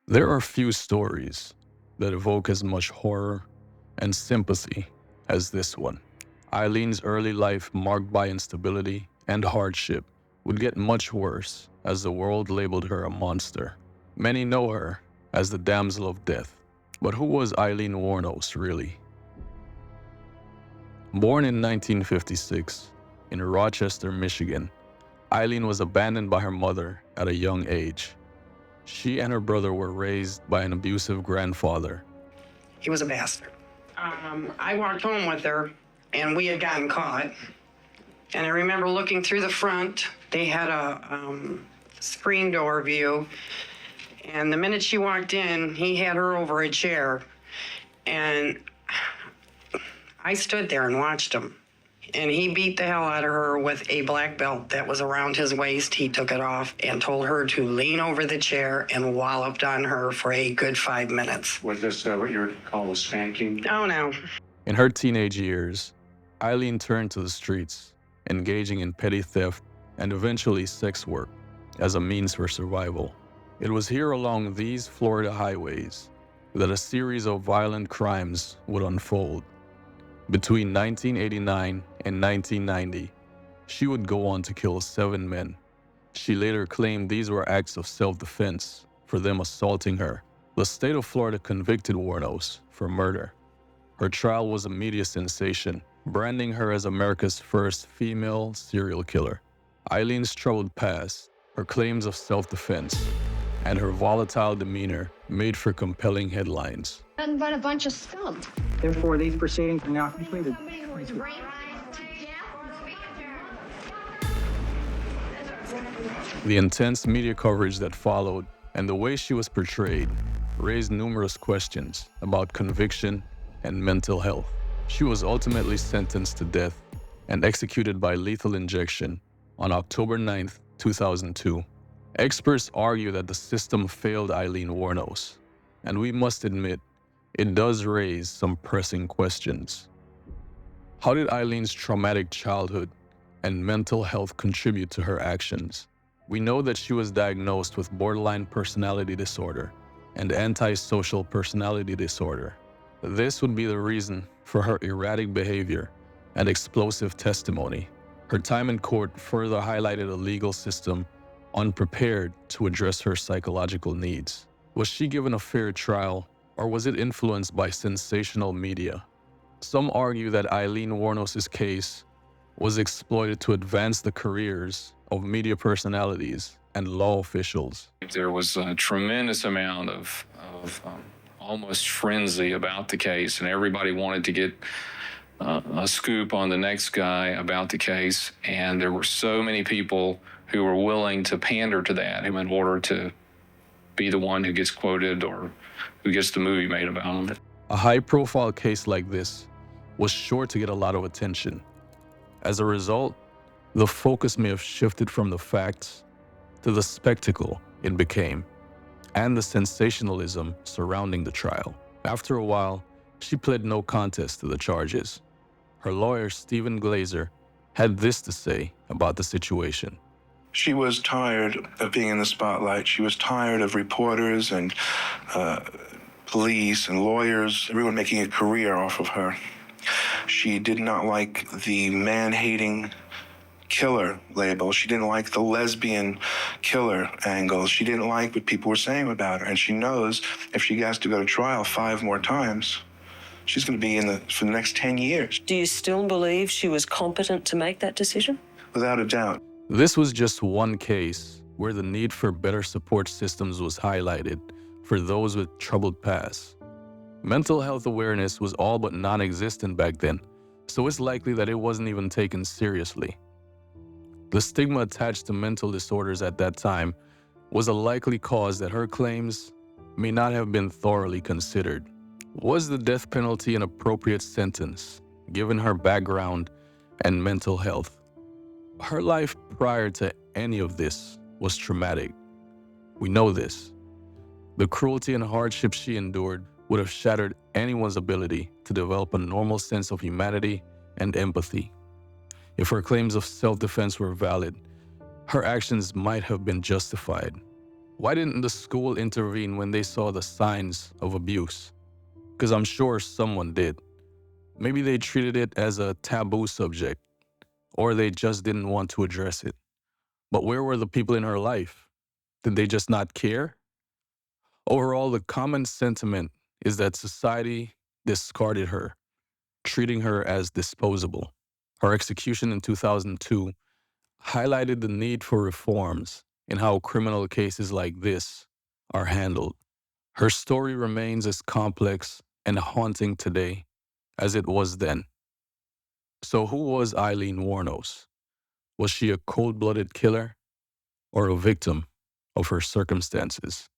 There are few stories that evoke as much horror and sympathy as this one. Eileen's early life, marked by instability and hardship, would get much worse as the world labeled her a monster. Many know her as the damsel of death. But who was Aileen Wuornos really? Born in 1956 in Rochester, Michigan, Aileen was abandoned by her mother at a young age. She and her brother were raised by an abusive grandfather. He was a bastard. I walked home with her, and we had gotten caught. And I remember looking through the front. They had a screen door view. And the minute she walked in, he had her over a chair. And I stood there and watched him. And he beat the hell out of her with a black belt that was around his waist. He took it off and told her to lean over the chair and walloped on her for a good 5 minutes. Was this what you would call a spanking? Oh, no. In her teenage years, Aileen turned to the streets, engaging in petty theft and eventually sex work as a means for survival. It was here along these Florida highways that a series of violent crimes would unfold. Between 1989 and 1990, she would go on to kill 7 men. She later claimed these were acts of self-defense for them assaulting her. The state of Florida convicted Wuornos for murder. Her trial was a media sensation, branding her as America's first female serial killer. Eileen's troubled past, her claims of self-defense, and her volatile demeanor made for compelling headlines. Nothing but a bunch of scum. Therefore, these proceedings are now completed. The intense media coverage that followed and the way she was portrayed raised numerous questions about conviction and mental health. She was ultimately sentenced to death and executed by lethal injection on October 9, 2002. Experts argue that the system failed Aileen Wuornos, and we must admit, it does raise some pressing questions. How did Eileen's traumatic childhood and mental health contribute to her actions? We know that she was diagnosed with borderline personality disorder and antisocial personality disorder. This would be the reason for her erratic behavior and explosive testimony. Her time in court further highlighted a legal system unprepared to address her psychological needs. Was she given a fair trial, or was it influenced by sensational media? Some argue that Aileen Wuornos' case was exploited to advance the careers of media personalities and law officials. There was a tremendous amount of almost frenzy about the case, and everybody wanted to get a scoop on the next guy about the case, and there were so many people who were willing to pander to that in order to be the one who gets quoted or who gets the movie made about him. A high-profile case like this was sure to get a lot of attention. As a result, the focus may have shifted from the facts to the spectacle it became, and the sensationalism surrounding the trial. After a while, she pled no contest to the charges. Her lawyer, Stephen Glazer, had this to say about the situation. She was tired of being in the spotlight. She was tired of reporters and police and lawyers, everyone making a career off of her. She did not like the man-hating killer label. She didn't like the lesbian killer angle. She didn't like what people were saying about her. And she knows if she has to go to trial 5 more times, she's going to be for the next 10 years. Do you still believe she was competent to make that decision? Without a doubt. This was just one case where the need for better support systems was highlighted for those with troubled pasts. Mental health awareness was all but non-existent back then, so it's likely that it wasn't even taken seriously. The stigma attached to mental disorders at that time was a likely cause that her claims may not have been thoroughly considered. Was the death penalty an appropriate sentence, given her background and mental health? Her life prior to any of this was traumatic. We know this. The cruelty and hardship she endured would have shattered anyone's ability to develop a normal sense of humanity and empathy. If her claims of self-defense were valid, her actions might have been justified. Why didn't the school intervene when they saw the signs of abuse? Because I'm sure someone did. Maybe they treated it as a taboo subject, or they just didn't want to address it. But where were the people in her life? Did they just not care? Overall, the common sentiment is that society discarded her, treating her as disposable. Her execution in 2002 highlighted the need for reforms in how criminal cases like this are handled. Her story remains as complex and haunting today as it was then. So who was Aileen Wuornos? Was she a cold-blooded killer or a victim of her circumstances?